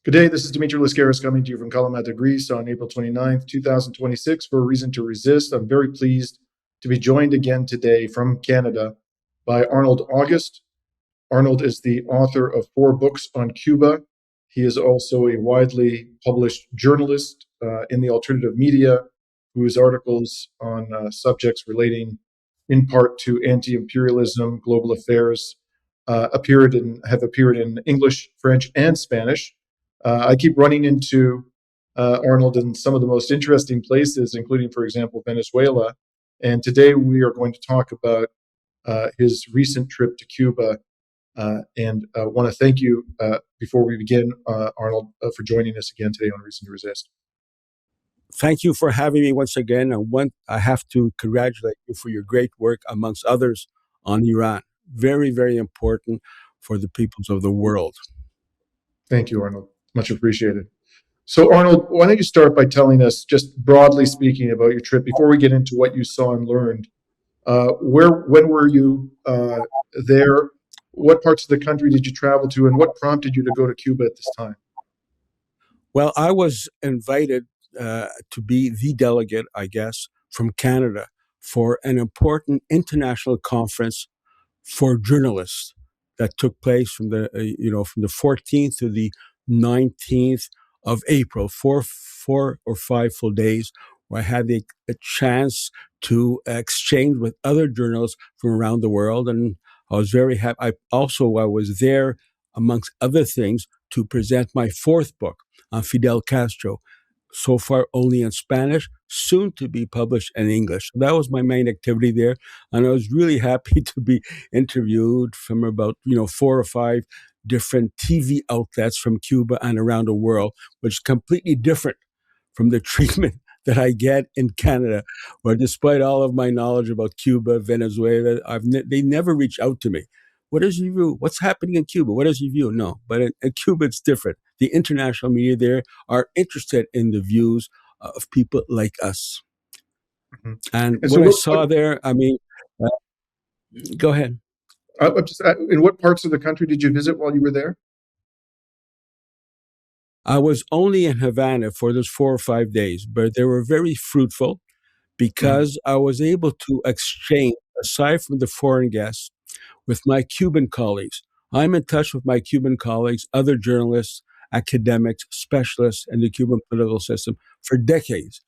Good day. This is Dimitri Lascaris coming to you from Kalamata, Greece on April 29th, 2026 for A Reason to Resist. I'm very pleased to be joined again today from Canada by Arnold August. Arnold is the author of 4 books on Cuba. He is also a widely published journalist in the alternative media whose articles on subjects relating in part to anti-imperialism, global affairs, have appeared in English, French, and Spanish. I keep running into Arnold in some of the most interesting places, including, for example, Venezuela. And today we are going to talk about his recent trip to Cuba. And want to thank you, before we begin, Arnold, for joining us again today on Reason to Resist. Thank you for having me once again. And I have to congratulate you for your great work, amongst others, on Iran. Very, very important for the peoples of the world. Thank you, Arnold. Much appreciated. So, Arnold, why don't you start by telling us, just broadly speaking, about your trip before we get into what you saw and learned. When were you there? What parts of the country did you travel to, and what prompted you to go to Cuba at this time? Well, I was invited to be the delegate, I guess, from Canada for an important international conference for journalists that took place from the 14th to the 19th of April, four or five full days, where I had a chance to exchange with other journalists from around the world, and I was very happy. I was there, amongst other things, to present my 4th book on Fidel Castro, so far only in Spanish, soon to be published in English. So that was my main activity there. And I was really happy to be interviewed from about, 4 or 5 different TV outlets from Cuba and around the world, which is completely different from the treatment that I get in Canada, where despite all of my knowledge about Cuba, Venezuela, they never reach out to me. What is your view? What's happening in Cuba? What is your view? No, but in Cuba, it's different. The international media there are interested in the views of people like us. Mm-hmm. And what I saw there, go ahead. In what parts of the country did you visit while you were there? I was only in Havana for those 4 or 5 days, but they were very fruitful because I was able to exchange, aside from the foreign guests, with my Cuban colleagues. I'm in touch with my Cuban colleagues, other journalists, academics, specialists in the Cuban political system for decades.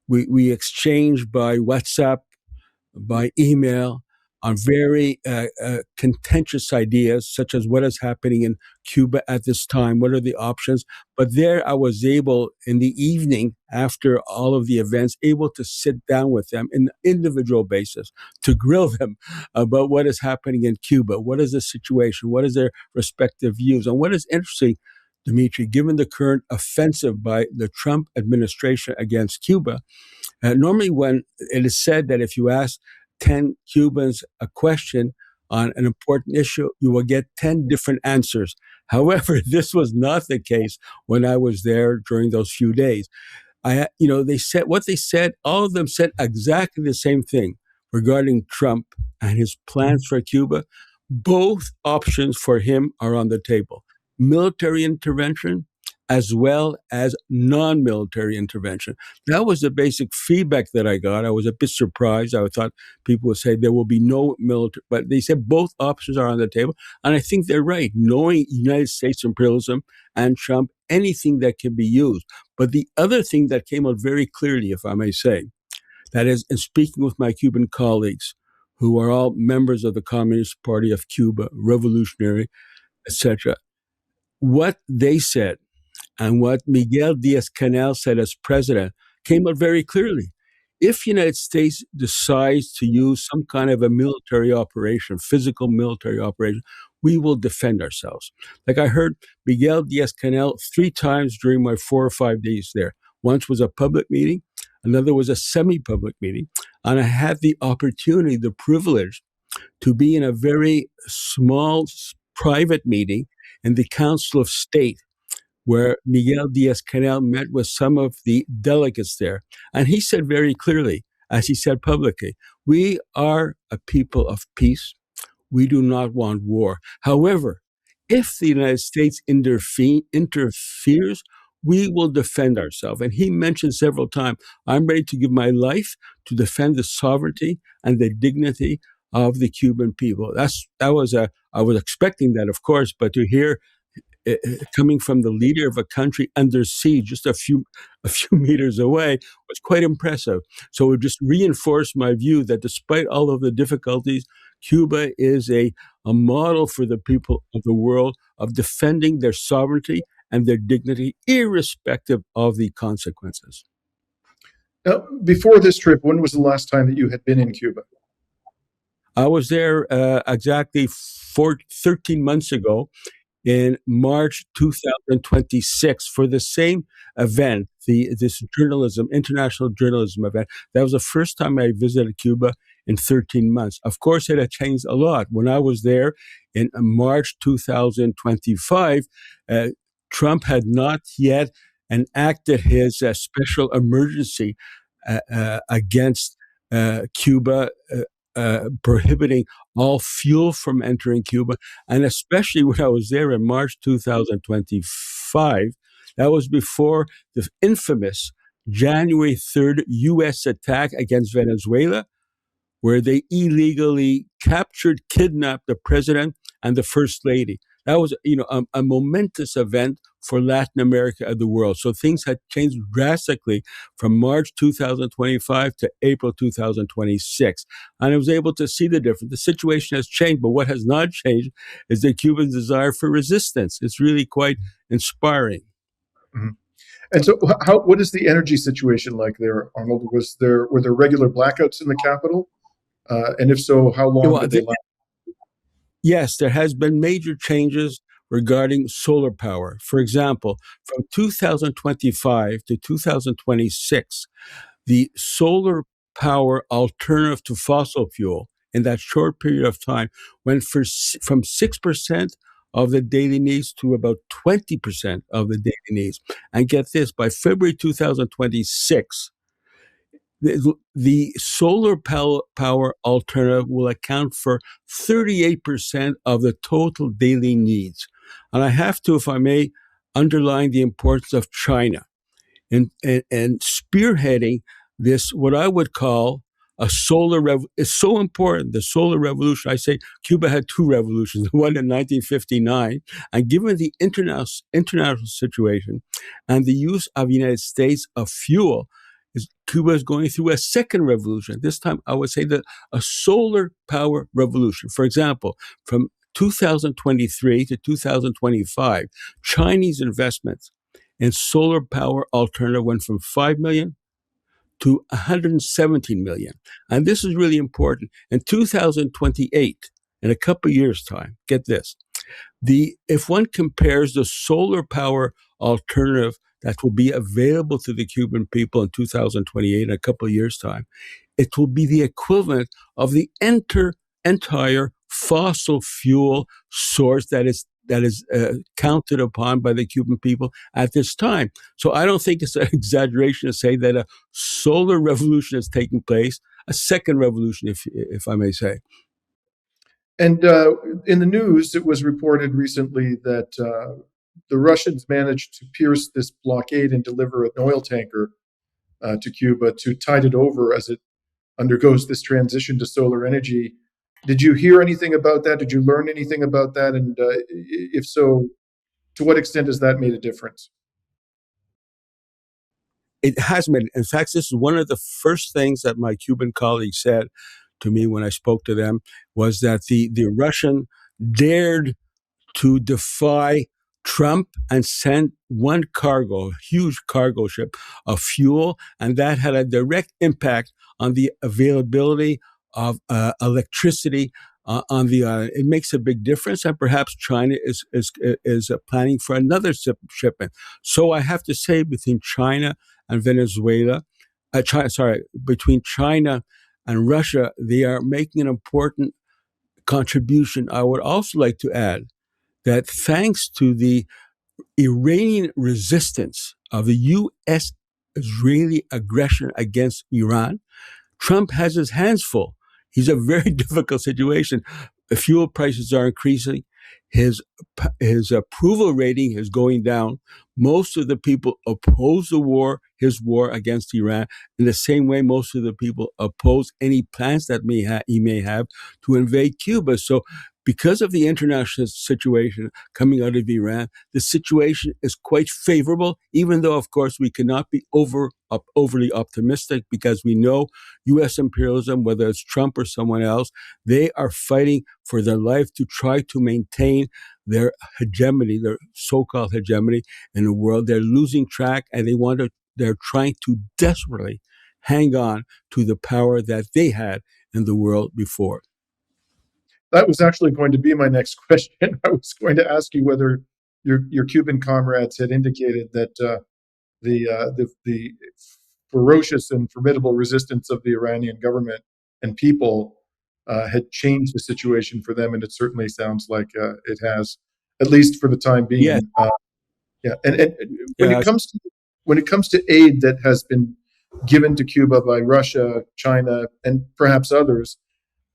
We exchange by WhatsApp, by email, on very contentious ideas, such as what is happening in Cuba at this time, what are the options. But there I was able, in the evening, after all of the events, able to sit down with them in an individual basis to grill them about what is happening in Cuba, what is the situation, what is their respective views. And what is interesting, Dimitri, given the current offensive by the Trump administration against Cuba, normally when it is said that if you ask 10 Cubans a question on an important issue, you will get 10 different answers. However, this was not the case when I was there during those few days. They said what they said, all of them said exactly the same thing regarding Trump and his plans for Cuba. Both options for him are on the table: military intervention as well as non-military intervention. That was the basic feedback that I got. I was a bit surprised. I thought people would say there will be no military, but they said both options are on the table. And I think they're right. Knowing United States imperialism and Trump, anything that can be used. But the other thing that came out very clearly, if I may say, that is, in speaking with my Cuban colleagues, who are all members of the Communist Party of Cuba, revolutionary, etc., what they said and what Miguel Díaz-Canel said as president came out very clearly. If the United States decides to use some kind of a military operation, physical military operation, we will defend ourselves. Like I heard Miguel Díaz-Canel 3 times during my 4 or 5 days there. Once was a public meeting, another was a semi-public meeting, and I had the opportunity, the privilege, to be in a very small private meeting in the Council of State, where Miguel Díaz-Canel met with some of the delegates there. And he said very clearly, as he said publicly, we are a people of peace. We do not want war. However, If the United States interferes, we will defend ourselves. And he mentioned several times, I'm ready to give my life to defend the sovereignty and the dignity of the Cuban people. I was expecting that, of course, but to hear coming from the leader of a country under siege just a few meters away was quite impressive. So it just reinforced my view that despite all of the difficulties, Cuba is a model for the people of the world of defending their sovereignty and their dignity, irrespective of the consequences. Now, before this trip, when was the last time that you had been in Cuba? I was there exactly 13 months ago in March 2026 for the same event, this international journalism event. That was the first time I visited Cuba in 13 months. Of course, it had changed a lot. When I was there in March 2025, uh, Trump had not yet enacted his special emergency against Cuba, prohibiting all fuel from entering Cuba. And especially when I was there in March 2025, that was before the infamous January 3rd U.S. attack against Venezuela, where they illegally captured, kidnapped the president and the first lady. That was, a momentous event for Latin America and the world. So things had changed drastically from March 2025 to April 2026. And I was able to see the difference. The situation has changed, but what has not changed is the Cuban desire for resistance. It's really quite inspiring. Mm-hmm. And so, what is the energy situation like there, Arnold? Were there regular blackouts in the capital? And if so, how long Well, did they last? yes, there has been major changes regarding solar power. For example, from 2025 to 2026, the solar power alternative to fossil fuel in that short period of time went from 6% of the daily needs to about 20% of the daily needs. And get this, by February 2026, the solar power alternative will account for 38% of the total daily needs. And I have to, if I may, underline the importance of China and spearheading this, what I would call a it's so important, the solar revolution. I say Cuba had two revolutions, one in 1959, and given the international situation and the use of the United States of fuel, Cuba is going through a second revolution. This time, I would say that a solar power revolution. For example, from 2023 to 2025, Chinese investments in solar power alternative went from 5 million to 117 million. And this is really important. In 2028, in a couple of years' time, get this, if one compares the solar power alternative that will be available to the Cuban people in 2028, in a couple of years' time, it will be the equivalent of the entire fossil fuel source that is counted upon by the Cuban people at this time. So I don't think it's an exaggeration to say that a solar revolution is taking place, a second revolution, if I may say. And in the news, it was reported recently that the Russians managed to pierce this blockade and deliver an oil tanker to Cuba to tide it over as it undergoes this transition to solar energy. Did you hear anything about that? Did you learn anything about that? And if so, to what extent has that made a difference? It has made, in fact, this is one of the first things that my Cuban colleagues said to me when I spoke to them was that the Russian dared to defy Trump and sent one cargo, a huge cargo ship of fuel, and that had a direct impact on the availability of electricity on the island. It makes a big difference, and perhaps China is planning for another shipment. So I have to say, between China and Venezuela, between China and Russia, they are making an important contribution. I would also like to add that thanks to the Iranian resistance of the U.S. Israeli aggression against Iran, Trump has his hands full. He's a very difficult situation. The fuel prices are increasing. His his approval rating is going down. Most of the people oppose the war, his war against Iran, in the same way most of the people oppose any plans that he may have to invade Cuba. So, because of the international situation coming out of Iran, the situation is quite favorable, even though, of course, we cannot be overly optimistic because we know U.S. imperialism, whether it's Trump or someone else, they are fighting for their life to try to maintain their hegemony, their so-called hegemony in the world. They're losing track, and they're trying to desperately hang on to the power that they had in the world before. That was actually going to be my next question. I was going to ask you whether your Cuban comrades had indicated that the ferocious and formidable resistance of the Iranian government and people had changed the situation for them, and it certainly sounds like it has, at least for the time Yes, being. Yeah, and when it yes. comes to aid that has been given to Cuba by Russia, China, and perhaps others,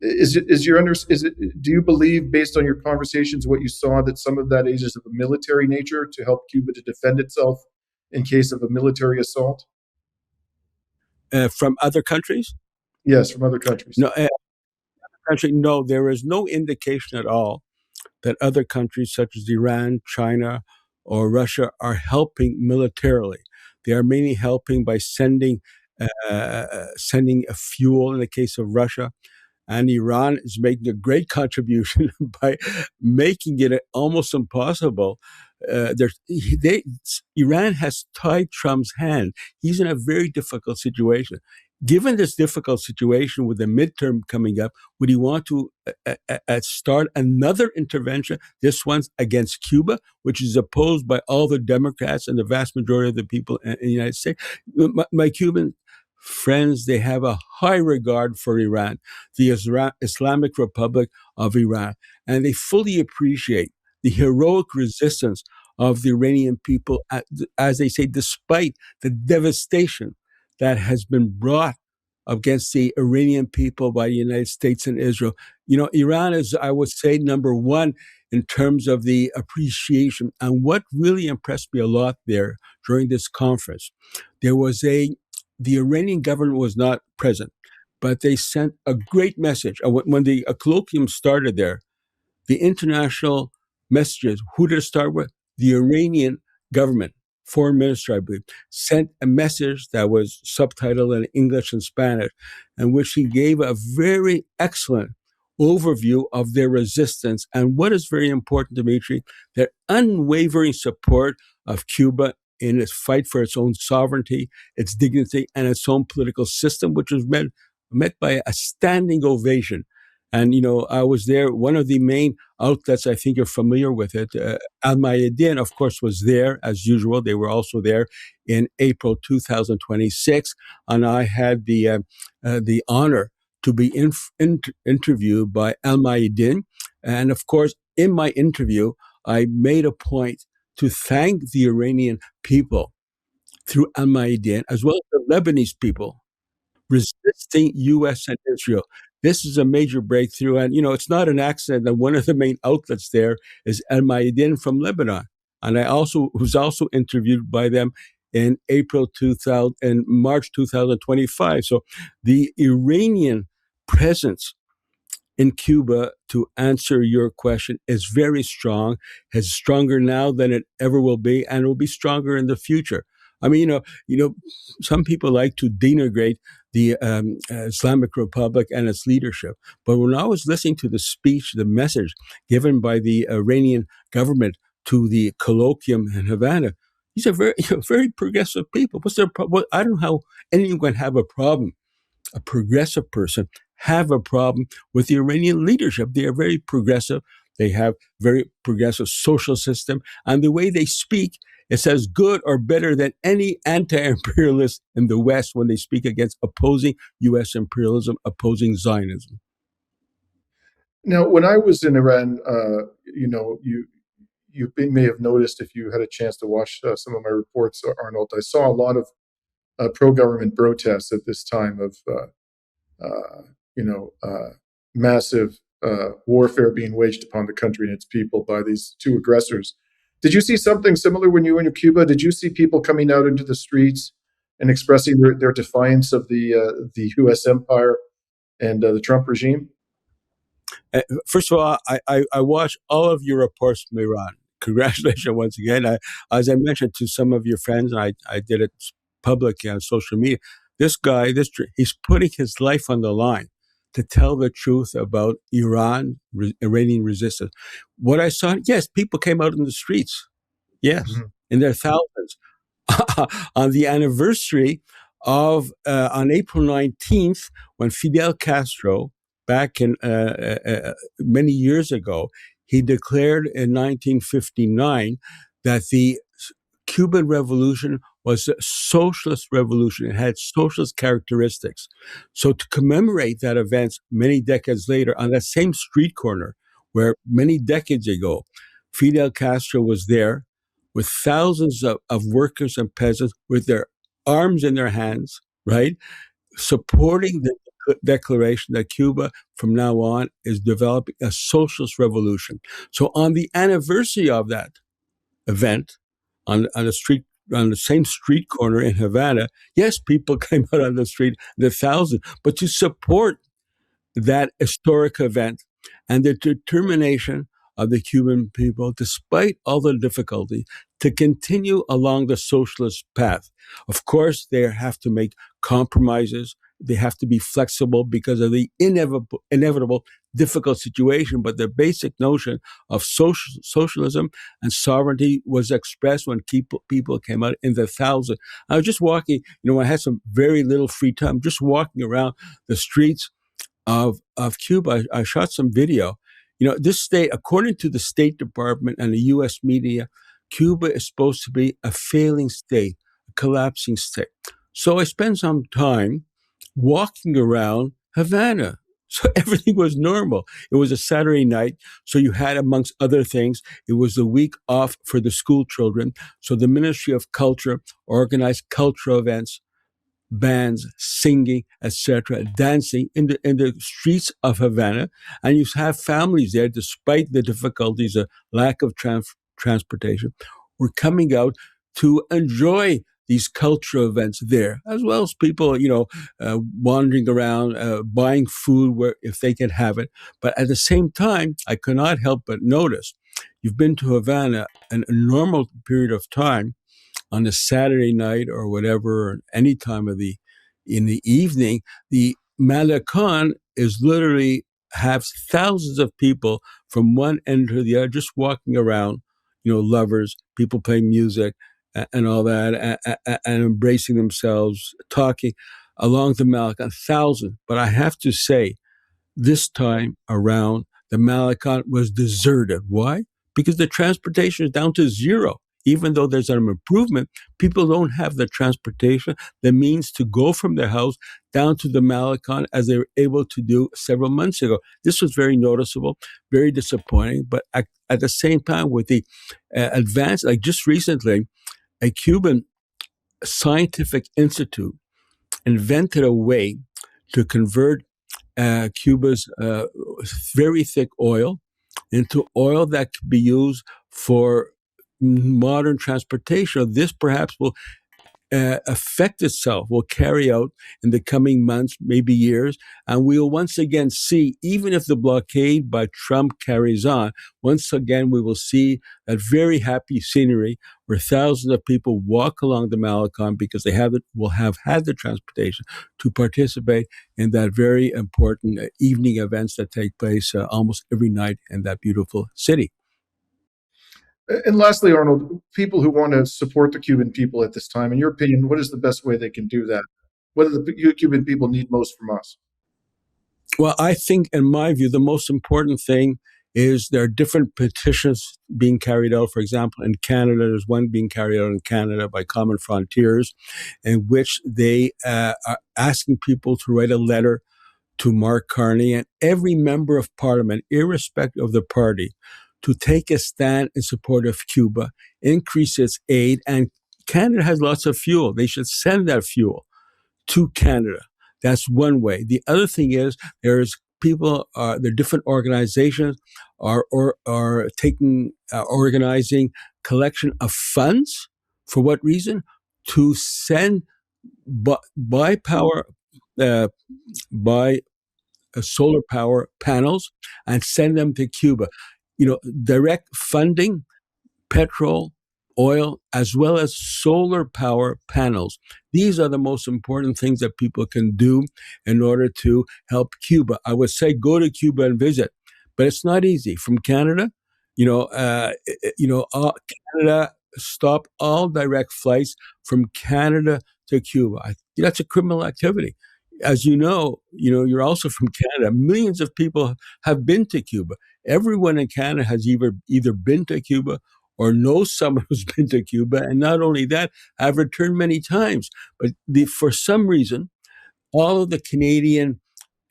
is it, do you believe, based on your conversations, what you saw, that some of that aid is of a military nature to help Cuba to defend itself in case of a military assault? From other countries? Yes, from other countries. No, country. No, there is no indication at all that other countries such as Iran, China, or Russia are helping militarily. They are mainly helping by sending a fuel in the case of Russia, and Iran is making a great contribution by making it almost impossible. Iran has tied Trump's hand. He's in a very difficult situation. Given this difficult situation with the midterm coming up, would he want to start another intervention? This one's against Cuba, which is opposed by all the Democrats and the vast majority of the people in the United States. My Cuban friends, they have a high regard for Iran, the Islamic Republic of Iran, and they fully appreciate the heroic resistance of the Iranian people, as they say, despite the devastation that has been brought against the Iranian people by the United States and Israel. You know, Iran is, I would say, number one in terms of the appreciation. And what really impressed me a lot there during this conference, there was the Iranian government was not present, but they sent a great message. When the colloquium started there, the international messages, who did it start with? The Iranian government, foreign minister, I believe, sent a message that was subtitled in English and Spanish, in which he gave a very excellent overview of their resistance and what is very important, Dimitri, their unwavering support of Cuba in its fight for its own sovereignty, its dignity, and its own political system, which was met by a standing ovation. And, you know, I was there. One of the main outlets, I think you're familiar with it, Al Mayadin, of course, was there as usual. They were also there in April 2026. And I had the honor to be interviewed by Al Mayadin. And of course, in my interview, I made a point to thank the Iranian people through Al Mayadin, as well as the Lebanese people resisting U.S. and Israel. This is a major breakthrough. And, you know, it's not an accident that one of the main outlets there is Al Mayadin from Lebanon. And I also was also interviewed by them in March 2025. So the Iranian presence in Cuba, to answer your question, is very strong, is stronger now than it ever will be, and will be stronger in the future. I mean, some people like to denigrate the Islamic Republic and its leadership, but when I was listening to the speech, the message given by the Iranian government to the colloquium in Havana, these are very progressive people. What's their problem? I don't know how anyone can have a problem, a progressive person have a problem with the Iranian leadership. They are very progressive. They have very progressive social system. And the way they speak, it's as good or better than any anti-imperialist in the West when they speak against opposing U.S. imperialism, opposing Zionism. Now, when I was in Iran, you may have noticed, if you had a chance to watch some of my reports, Arnold, I saw a lot of pro-government protests at this time of uh, massive warfare being waged upon the country and its people by these two aggressors. Did you see something similar when you were in Cuba? Did you see people coming out into the streets and expressing their defiance of the U.S. empire and the Trump regime? First of all, I watch all of your reports from Iran. Congratulations once again. As I mentioned to some of your friends, and I did it public on social media. This guy, he's putting his life on the line to tell the truth about Iranian resistance. What I saw, yes, people came out in the streets, yes, Mhm. in their thousands. On the anniversary of on April 19th, when Fidel Castro, back in many years ago, he declared in 1959 that the Cuban Revolution was a socialist revolution. It had socialist characteristics. So to commemorate that event many decades later on that same street corner where many decades ago Fidel Castro was there with thousands of workers and peasants with their arms in their hands, right? Supporting the declaration that Cuba from now on is developing a socialist revolution. So on the anniversary of that event, on the street, on the same street corner in Havana, yes, people came out on the street, the thousand, but to support that historic event and the determination of the Cuban people, despite all the difficulty, to continue along the socialist path. Of course, they have to make compromises. They have to be flexible because of the inevitable difficult situation. But the basic notion of socialism and sovereignty was expressed when people came out in the thousands. I was just walking, I had some very little free time, just walking around the streets of Cuba. I shot some video. This state, according to the State Department and the U.S. media, Cuba is supposed to be a failing state, a collapsing state. So I spent some time walking around Havana. So everything was normal. It was a Saturday night. So you had, amongst other things, it was the week off for the school children. So the Ministry of Culture organized cultural events, bands singing, etc., dancing in the streets of Havana, and you have families there, despite the difficulties, of lack of transportation, were coming out to enjoy these cultural events there, as well as people, wandering around, buying food where if they can have it. But at the same time, I could not help but notice, you've been to Havana a normal period of time on a Saturday night or whatever, or any time in the evening, the Malecon is literally have thousands of people from one end to the other, just walking around, lovers, people playing music and all that, and embracing themselves, talking along the Malecon, thousands. But I have to say, this time around, the Malecon was deserted. Why? Because the transportation is down to zero. Even though there's an improvement, people don't have the transportation, the means to go from their house down to the Malecon as they were able to do several months ago. This was very noticeable, very disappointing. But at the same time, with the advance, like just recently, a Cuban scientific institute invented a way to convert Cuba's very thick oil into oil that could be used for modern transportation. This perhaps will affect itself, will carry out in the coming months, maybe years, and we'll once again see, even if the blockade by Trump carries on, once again we will see that very happy scenery where thousands of people walk along the Malecon because will have had the transportation to participate in that very important evening events that take place almost every night in that beautiful city. And lastly, Arnold, people who want to support the Cuban people at this time, in your opinion, what is the best way they can do that? What do the Cuban people need most from us? Well, I think, in my view, the most important thing is there are different petitions being carried out. For example, in Canada, there's one being carried out in Canada by Common Frontiers, in which they are asking people to write a letter to Mark Carney and every member of parliament, irrespective of the party, to take a stand in support of Cuba, increase its aid, and Canada has lots of fuel. They should send that fuel to Canada. That's one way. The other thing is there is people the different organizations are taking organizing collection of funds. For what reason? To send buy power, uh, buy solar power panels and send them to Cuba. Direct funding, petrol, oil, as well as solar power panels. These are the most important things that people can do in order to help Cuba. I would say go to Cuba and visit, but it's not easy. From Canada, Canada stop all direct flights from Canada to Cuba. That's a criminal activity. As you're also from Canada. Millions of people have been to Cuba. Everyone in Canada has either been to Cuba or knows someone who's been to Cuba, and not only that, have returned many times. But for some reason, all of the Canadian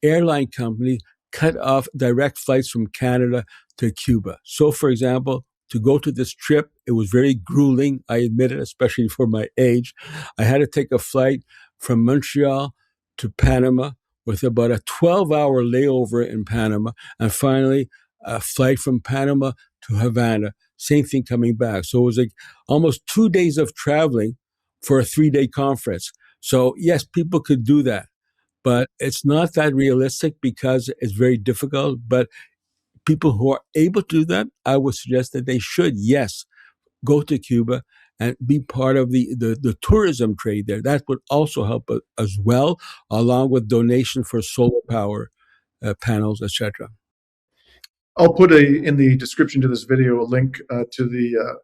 airline companies cut off direct flights from Canada to Cuba. So, for example, to go to this trip, it was very grueling, I admit it, especially for my age. I had to take a flight from Montreal to Panama with about a 12-hour layover in Panama, and finally a flight from Panama to Havana. Same thing coming back. So it was like almost 2 days of traveling for a 3-day conference. So yes, people could do that, but it's not that realistic because it's very difficult. But people who are able to do that, I would suggest that they should, yes, go to Cuba and be part of the tourism trade there. That would also help as well, along with donation for solar power panels, etc. I'll put in the description to this video a link to the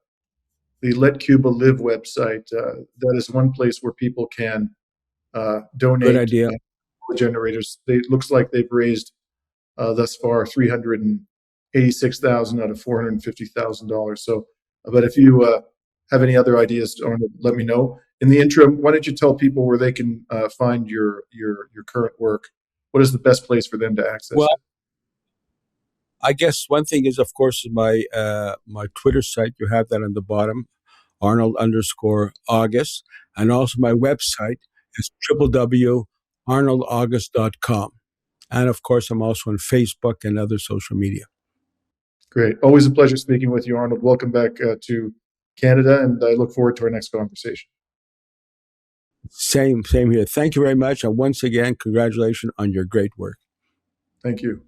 Let Cuba Live website. That is one place where people can Good donate idea. generators. It looks like they've raised thus far 386,000 out of $450,000. So, but if you have any other ideas, let me know. In the interim, why don't you tell people where they can find your current work? What is the best place for them to access Well, it? I guess one thing is, of course, my Twitter site. You have that on the bottom, Arnold_August, and also my website is www.arnoldaugust.com. And of course, I'm also on Facebook and other social media. Great. Always a pleasure speaking with you, Arnold. Welcome back to Canada, and I look forward to our next conversation. Same here. Thank you very much. And once again, congratulations on your great work. Thank you.